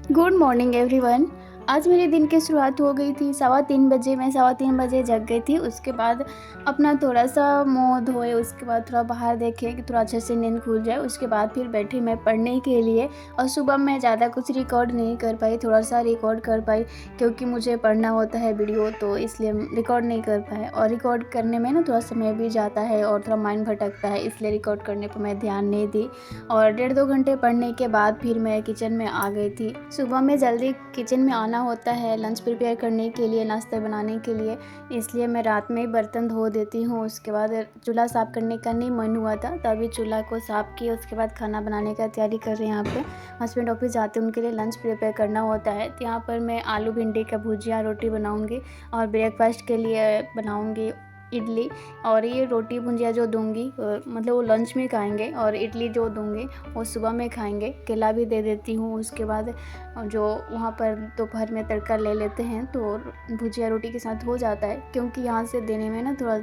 Good morning everyone. आज मेरे दिन की शुरुआत हो गई थी 3:15 बजे। मैं 3:15 बजे जग गई थी। उसके बाद अपना थोड़ा-सा मुँह धोए, उसके बाद थोड़ा बाहर देखे कि थोड़ा अच्छे से नींद खुल जाए। उसके बाद फिर बैठी मैं पढ़ने के लिए और सुबह मैं ज़्यादा कुछ रिकॉर्ड नहीं कर पाई, थोड़ा-सा रिकॉर्ड कर पाई क्योंकि मुझे पढ़ना होता है वीडियो, तो इसलिए रिकॉर्ड नहीं कर पाए। और रिकॉर्ड करने में ना थोड़ा समय भी जाता है और थोड़ा माइंड भटकता है, इसलिए रिकॉर्ड करने पे मैं ध्यान नहीं दी। और 1.5-2 घंटे पढ़ने के बाद फिर मैं किचन में आ गई थी। सुबह में जल्दी किचन में आना होता है लंच प्रिपेयर करने के लिए, नाश्ता बनाने के लिए, इसलिए मैं रात में ही बर्तन धो देती हूँ। उसके बाद चूल्हा साफ़ करने का नहीं मन हुआ था, तभी चूल्हा को साफ़ किया। उसके बाद खाना बनाने का तैयारी कर रहे हैं। यहाँ पे हस्बैंड ऑफिस जाते हैं, उनके लिए लंच प्रिपेयर करना होता है। तो यहाँ पर मैं आलू भिंडी का भुजिया रोटी बनाऊँगी और ब्रेकफास्ट के लिए बनाऊँगी इडली। और ये रोटी भुजिया जो दूंगी मतलब वो लंच में खाएंगे, और इडली जो दूंगी वो सुबह में खाएंगे। केला भी दे देती हूँ। उसके बाद जो वहाँ पर दोपहर में तड़का ले लेते हैं तो भुजिया रोटी के साथ हो जाता है, क्योंकि यहाँ से देने में ना थोड़ा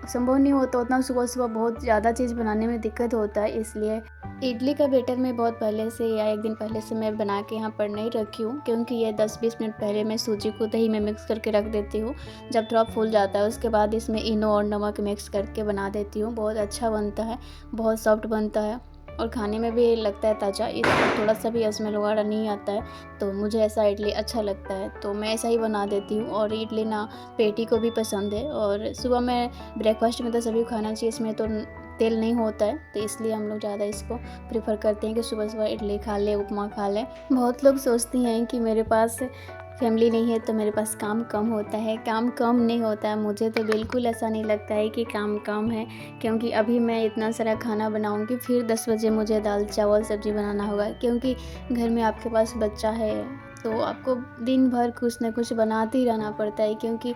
संभव नहीं होता उतना। सुबह सुबह बहुत ज़्यादा चीज़ बनाने में दिक्कत होता है, इसलिए इडली का बैटर मैं बहुत पहले से या एक दिन पहले से मैं बना के यहाँ पर नहीं रखी हूँ, क्योंकि ये 10-20 मिनट पहले मैं सूजी को दही में मिक्स करके रख देती हूँ। जब थोड़ा फूल जाता है उसके बाद इसमें इनो और नमक मिक्स करके बना देती हूँ। बहुत अच्छा बनता है, बहुत सॉफ्ट बनता है और खाने में भी लगता है ताज़ा। इसमें थोड़ा सा भी स्मेल वगैरह नहीं आता है, तो मुझे ऐसा इडली अच्छा लगता है, तो मैं ऐसा ही बना देती हूँ। और इडली ना बेटी को भी पसंद है। और सुबह में ब्रेकफास्ट में तो सभी को खाना चाहिए, इसमें तो तेल नहीं होता है, तो इसलिए हम लोग ज़्यादा इसको प्रेफर करते हैं कि सुबह सुबह इडली खा लें, उपमा खा लें। बहुत लोग सोचती हैं कि मेरे पास फैमिली नहीं है तो मेरे पास काम कम होता है। काम कम नहीं होता है, मुझे तो बिल्कुल ऐसा नहीं लगता है कि काम कम है, क्योंकि अभी मैं इतना सारा खाना बनाऊंगी, फिर 10 बजे मुझे दाल चावल सब्ज़ी बनाना होगा, क्योंकि घर में आपके पास बच्चा है तो आपको दिन भर कुछ ना कुछ बनाते ही रहना पड़ता है। क्योंकि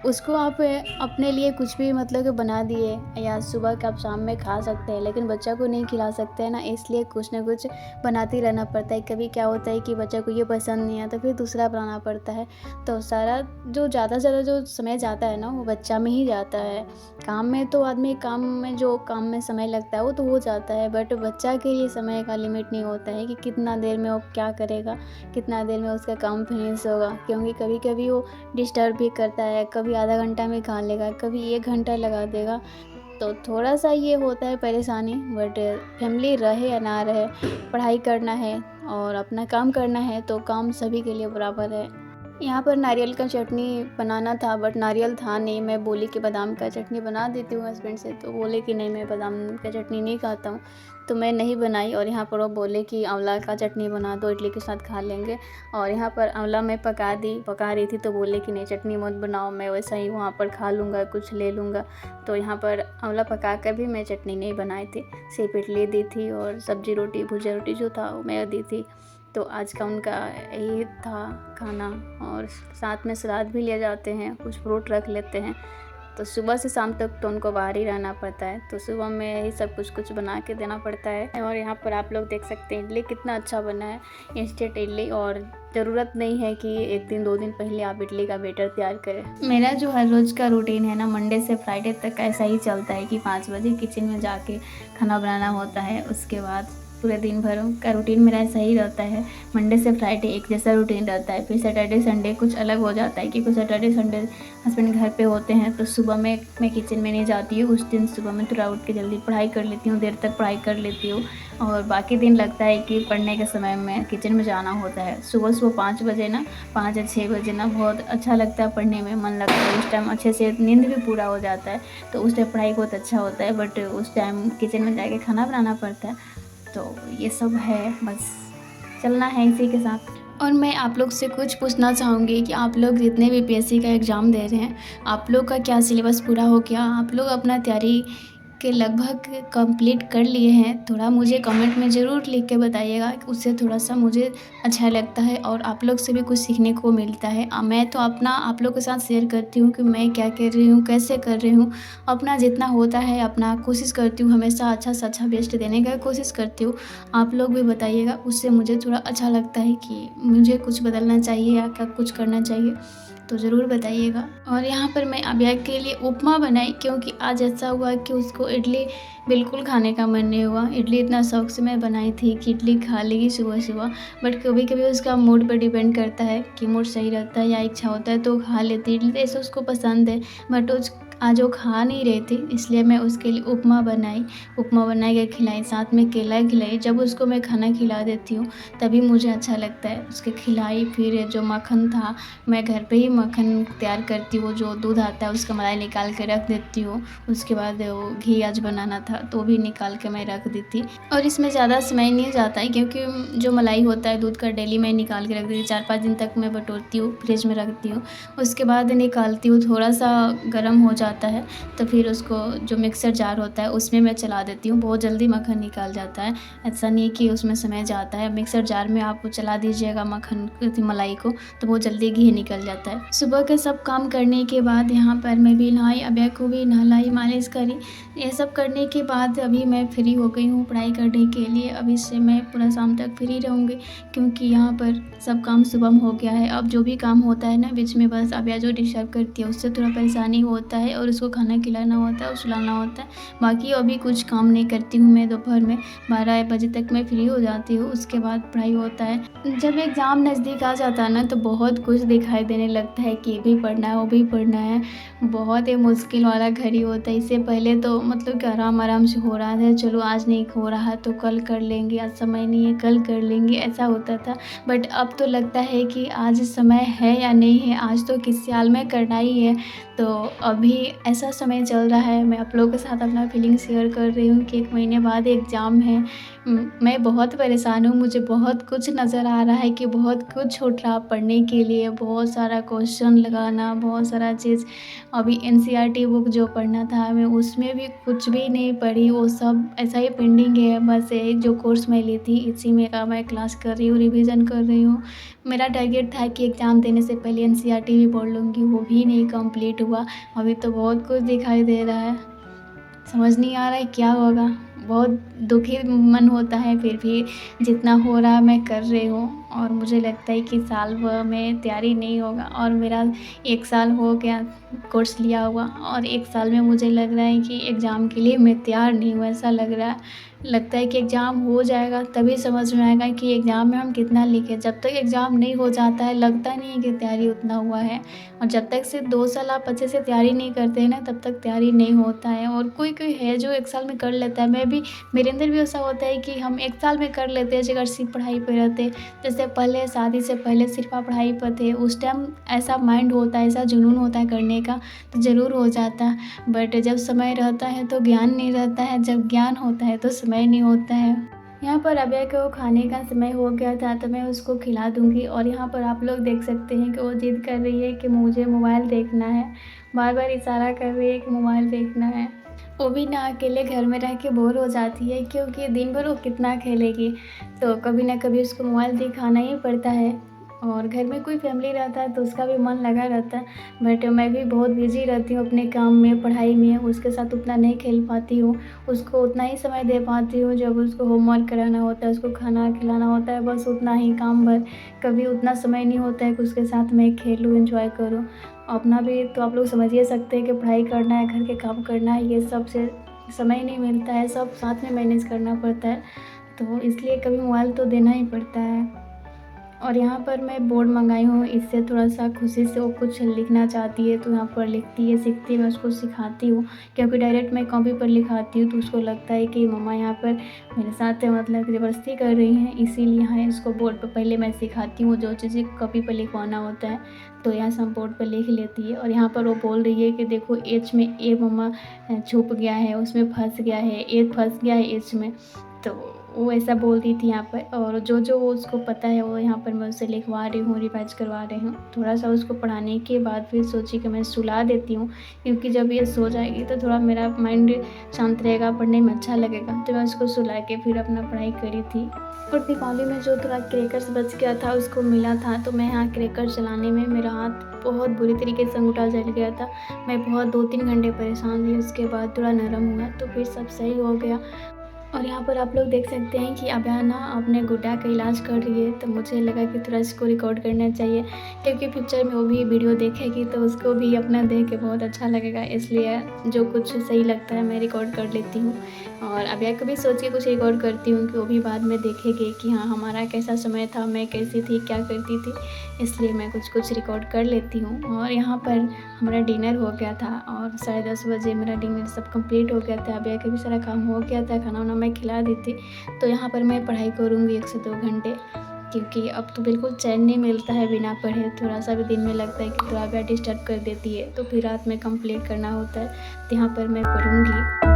उसको आप अपने लिए कुछ भी मतलब कि बना दिए या सुबह का आप शाम में खा सकते हैं, लेकिन बच्चा को नहीं खिला सकते हैं ना, इसलिए कुछ ना कुछ बनाते ही रहना पड़ता है। कभी क्या होता है कि बच्चा को ये पसंद नहीं है तो फिर दूसरा बनाना पड़ता है। तो सारा जो ज़्यादा से ज़्यादा जो समय जाता है ना वो बच्चा में ही जाता है। काम में तो आदमी काम में जो काम में समय लगता है वो तो हो जाता है, बट बच्चा के लिए समय का लिमिट नहीं होता है कि कितना देर में वो क्या करेगा, कितना देर में उसका काम फिनिश होगा। क्योंकि कभी कभी वो डिस्टर्ब भी करता है, कभी आधा घंटा में खा लेगा, कभी 1 घंटा लगा देगा, तो थोड़ा सा ये होता है परेशानी। बट फैमिली रहे या ना रहे, पढ़ाई करना है और अपना काम करना है, तो काम सभी के लिए बराबर है। यहाँ पर नारियल का चटनी बनाना था, बट नारियल था नहीं। मैं बोली कि बादाम का चटनी बना देती हूँ हस्बैंड से, तो बोले कि नहीं मैं बादाम का चटनी नहीं खाता हूँ, तो मैं नहीं बनाई। और यहाँ पर वो बोले कि आंवला का चटनी बना दो, इडली के साथ खा लेंगे। और यहाँ पर आंवला मैं पका रही थी, तो बोले कि नहीं चटनी मत बनाओ, मैं वैसा ही वहाँ पर खा लूँगा, कुछ ले लूँगा। तो यहाँ पर आंवला पका कर भी मैं चटनी नहीं बनाई थी, सिर्फ इडली दी थी और सब्जी रोटी भुजिया रोटी जो था वो मैं दी थी। तो आज का उनका यही था खाना। और साथ में सलाद भी ले जाते हैं, कुछ फ्रूट रख लेते हैं। तो सुबह से शाम तक तो उनको बाहर ही रहना पड़ता है, तो सुबह में यही सब कुछ कुछ बना के देना पड़ता है। और यहाँ पर आप लोग देख सकते हैं इडली कितना अच्छा बना है, इंस्टेंट इडली। और ज़रूरत नहीं है कि 1 दिन 2 दिन पहले आप इडली का बैटर तैयार करें। मेरा जो हर रोज़ का रूटीन है ना, मंडे से फ्राइडे तक ऐसा ही चलता है कि 5 बजे किचन में जाके खाना बनाना होता है। उसके बाद पूरे दिन भर का रूटीन मेरा ऐसा ही रहता है। मंडे से फ्राइडे एक जैसा रूटीन रहता है, फिर सैटरडे संडे कुछ अलग हो जाता है, क्योंकि सैटरडे संडे हस्बैंड घर पे होते हैं, तो सुबह में मैं किचन में नहीं जाती हूँ। उस दिन सुबह में थोड़ा उठ के जल्दी पढ़ाई कर लेती हूँ, देर तक पढ़ाई कर लेती हूँ। और बाकी दिन लगता है कि पढ़ने के समय में किचन में जाना होता है। सुबह सुबह 5 बजे ना, 5 या 6 बजे ना बहुत अच्छा लगता है, पढ़ने में मन लगता है। उस टाइम अच्छे से नींद भी पूरा हो जाता है, तो उस टाइम पढ़ाई बहुत अच्छा होता है। बट उस टाइम किचन में जाके खाना बनाना पड़ता है, तो ये सब है, बस चलना है इसी के साथ। और मैं आप लोग से कुछ पूछना चाहूँगी कि आप लोग जितने भी पीएससी का एग्ज़ाम दे रहे हैं, आप लोग का क्या सिलेबस पूरा हो गया? आप लोग अपना तैयारी के लगभग कंप्लीट कर लिए हैं? थोड़ा मुझे कमेंट में ज़रूर लिख के बताइएगा, उससे थोड़ा सा मुझे अच्छा लगता है और आप लोग से भी कुछ सीखने को मिलता है। मैं तो अपना आप लोग के साथ शेयर करती हूँ कि मैं क्या कर रही हूँ, कैसे कर रही हूँ। अपना जितना होता है अपना कोशिश करती हूँ, हमेशा अच्छा से अच्छा बेस्ट देने का कोशिश करती हूँ। आप लोग भी बताइएगा, उससे मुझे थोड़ा अच्छा लगता है कि मुझे कुछ बदलना चाहिए या क्या कुछ करना चाहिए। तो ज़रूर बताइएगा। और यहाँ पर मैं अभय के लिए उपमा बनाई, क्योंकि आज ऐसा हुआ कि उसको इडली बिल्कुल खाने का मन नहीं हुआ। इडली इतना शौक से मैं बनाई थी कि इडली खा लेगी सुबह-सुबह, बट कभी-कभी उसका मूड पे डिपेंड करता है कि मूड सही रहता है या इच्छा होता है तो खा लेती है इडली, तो ऐसे उसको पसंद है। बट आज वो खा नहीं रही थी, इसलिए मैं उसके लिए उपमा बनाई। उपमा बना के खिलाई, साथ में केला खिलाई। जब उसको मैं खाना खिला देती हूँ तभी मुझे अच्छा लगता है। उसके खिलाई, फिर जो मक्खन था, मैं घर पे ही मक्खन तैयार करती हूँ, जो दूध आता है उसका मलाई निकाल के रख देती हूँ। उसके बाद वो घी आज बनाना था तो भी निकाल के मैं रख दी थी। और इसमें ज़्यादा समय नहीं जाता है, क्योंकि जो मलाई होता है दूध का डेली मैं निकाल के रख देती हूँ। 4-5 दिन तक मैं बटोरती हूँ, फ्रिज में रखती हूँ। उसके बाद निकालती हूँ, थोड़ा सा गर्म हो जाता है तो फिर उसको जो मिक्सर जार होता है उसमें मैं चला देती हूँ। बहुत जल्दी मक्खन निकाल जाता है, ऐसा नहीं कि उसमें समय जाता है। मिक्सर जार में आप चला दीजिएगा मक्खन मलाई को तो बहुत जल्दी घी निकल जाता है। सुबह के सब काम करने के बाद यहाँ पर मैं भी नहाई, अभय को भी नहलाई, मालिश करी। ये सब करने के बाद अभी मैं फ्री हो गई हूँ पढ़ाई करने के लिए। अभी से मैं पूरा शाम तक फ्री रहूँगी, क्योंकि यहाँ पर सब काम सुबह हो गया है। अब जो भी काम होता है ना बीच में, बस अभय जो डिस्टर्ब करती है उससे थोड़ा परेशानी होता है और उसको खाना खिलाना होता है और सुलाना होता है। बाकी अभी कुछ काम नहीं करती हूँ मैं। दोपहर में 12 बजे तक मैं फ्री हो जाती हूँ, उसके बाद पढ़ाई होता है। जब एग्ज़ाम नज़दीक आ जाता है ना तो बहुत कुछ दिखाई देने लगता है कि ये भी पढ़ना है वो भी पढ़ना है। बहुत ही मुश्किल वाला घड़ी होता है। इससे पहले तो मतलब कि आराम से हो रहा था, चलो आज नहीं हो रहा तो कल कर लेंगे, आज समय नहीं है कल कर लेंगे, ऐसा होता था। बट अब तो लगता है कि आज समय है या नहीं है, आज तो किस हाल में करना ही है। तो अभी ऐसा समय चल रहा है, मैं आप लोगों के साथ अपना फीलिंग शेयर कर रही हूँ कि 1 महीने बाद एग्ज़ाम है। मैं बहुत परेशान हूँ, मुझे बहुत कुछ नज़र आ रहा है कि बहुत कुछ छूट रहा पढ़ने के लिए, बहुत सारा क्वेश्चन लगाना, बहुत सारा चीज़। अभी एनसीईआरटी बुक जो पढ़ना था मैं उसमें भी कुछ भी नहीं पढ़ी, वो सब ऐसा ही पेंडिंग है। बस एक जो कोर्स मैं ली थी इसी में का मैं क्लास कर रही हूँ, रिवीजन कर रही हूँ। मेरा टारगेट था कि एग्ज़ाम देने से पहले एनसीईआरटी भी पढ़ लूँगी, वो भी नहीं कंप्लीट हुआ। अभी तो बहुत कुछ दिखाई दे रहा है, समझ नहीं आ रहा है क्या होगा। बहुत दुखी मन होता है, फिर भी जितना हो रहा मैं कर रही हूँ। और मुझे लगता है कि साल भर में तैयारी नहीं होगा, और मेरा 1 साल हो गया कोर्स लिया हुआ, और 1 साल में मुझे लग रहा है कि एग्ज़ाम के लिए मैं तैयार नहीं हूँ। ऐसा लग रहा है, लगता है कि एग्ज़ाम हो जाएगा तभी समझ में आएगा कि एग्ज़ाम में हम कितना लिखे। जब तक एग्ज़ाम नहीं हो जाता है लगता नहीं है कि तैयारी उतना हुआ है। और जब तक से 2 साल आप अच्छे से तैयारी नहीं करते हैं ना तब तक तैयारी नहीं होता है। और कोई है जो 1 साल में कर लेता है, मैं भी, मेरे अंदर भी ऐसा होता है कि हम 1 साल में कर लेते हैं अगर सिर्फ पढ़ाई पे रहते। जैसे पहले शादी से पहले सिर्फ आप पढ़ाई पर थे, उस टाइम ऐसा माइंड होता है, ऐसा जुनून होता है करने का तो ज़रूर हो जाता। बट जब समय रहता है तो ज्ञान नहीं रहता है, जब ज्ञान होता है तो समय नहीं होता है। यहाँ पर अभय को खाने का समय हो गया था तो मैं उसको खिला दूँगी। और यहाँ पर आप लोग देख सकते हैं कि वो ज़िद कर रही है कि मुझे मोबाइल देखना है, बार-बार इशारा कर रही है कि मोबाइल देखना है। वो भी ना अकेले घर में रह के बोर हो जाती है, क्योंकि दिन भर वो कितना खेलेगी, तो कभी ना कभी उसको मोबाइल दिखाना ही पड़ता है। और घर में कोई फैमिली रहता है तो उसका भी मन लगा रहता है। बट मैं भी बहुत बिज़ी रहती हूँ अपने काम में, पढ़ाई में, उसके साथ उतना नहीं खेल पाती हूँ। उसको उतना ही समय दे पाती हूँ जब उसको होमवर्क कराना होता है, उसको खाना खिलाना होता है, बस उतना ही काम भर। कभी उतना समय नहीं होता है कि उसके साथ मैं खेलूँ, एंजॉय करूँ। अपना भी तो आप लोग समझ ही सकते हैं कि पढ़ाई करना है, घर के काम करना है, ये सब से समय नहीं मिलता है, सब साथ में मैनेज करना पड़ता है। तो इसलिए कभी मोबाइल तो देना ही पड़ता है। और यहाँ पर मैं बोर्ड मंगाई हूँ, इससे थोड़ा-सा खुशी से वो कुछ लिखना चाहती है तो यहाँ पर लिखती है, सीखती है, मैं उसको सिखाती हूँ। क्योंकि डायरेक्ट मैं कॉपी पर लिखाती हूँ तो उसको लगता है कि मम्मा यहाँ पर मेरे साथ मतलब ज़बरदस्ती कर रही हैं, इसीलिए यहाँ इसको बोर्ड पर पहले मैं सिखाती हूँ जो चीज़ें कॉपी पर लिखवाना होता है। तो यहाँ से हम बोर्ड पर लिख लेती है। और यहाँ पर वो बोल रही है कि देखो एच में ए मम्मा छुप गया है, उसमें फँस गया है, ए फँस गया है एच में। तो वो ऐसा बोल रही थी यहाँ पर। और जो वो उसको पता है वो यहाँ पर मैं उसे लिखवा रही हूँ, रिवाइज करवा रही हूँ। थोड़ा-सा उसको पढ़ाने के बाद फिर सोची कि मैं सुला देती हूँ, क्योंकि जब ये सो जाएगी तो थोड़ा मेरा माइंड शांत रहेगा, पढ़ने में अच्छा लगेगा। तो मैं उसको सुला के फिर अपना पढ़ाई करी थी। और दीपावली में जो थोड़ा क्रैकर्स बच गया था उसको मिला था, तो मैं यहाँ क्रैकर चलाने में मेरा हाथ बहुत बुरी तरीके से अंगूठा जल गया था। मैं बहुत 2-3 घंटे परेशान रही, उसके बाद थोड़ा नरम हुआ तो फिर सब सही हो गया। और यहाँ पर आप लोग देख सकते हैं कि अभया ना अपने गुड्डा का इलाज कर रही है, तो मुझे लगा कि थोड़ा इसको रिकॉर्ड करना चाहिए, क्योंकि फ्यूचर में वो भी वीडियो देखेगी तो उसको भी अपना देख के बहुत अच्छा लगेगा। इसलिए जो कुछ सही लगता है मैं रिकॉर्ड कर लेती हूँ, और अभया को भी सोच के कुछ रिकॉर्ड करती हूँ कि वो भी बाद में देखेगी कि हाँ हमारा कैसा समय था, मैं कैसी थी, क्या करती थी। इसलिए मैं कुछ कुछ रिकॉर्ड कर लेती हूँ। और यहाँ पर हमारा डिनर हो गया था, और 10:30 बजे मेरा डिनर सब कंप्लीट हो गया था। अभया का भी सारा काम हो गया था, खाना वाना मैं खिला दी थी। तो यहाँ पर मैं पढ़ाई करूँगी 1 से 2 घंटे, क्योंकि अब तो बिल्कुल चैन नहीं मिलता है बिना पढ़े। थोड़ा सा भी दिन में लगता है कि थोड़ा अभया डिस्टर्ब कर देती है, तो फिर रात में कंप्लीट करना होता है, तो यहाँ पर मैं पढ़ूँगी।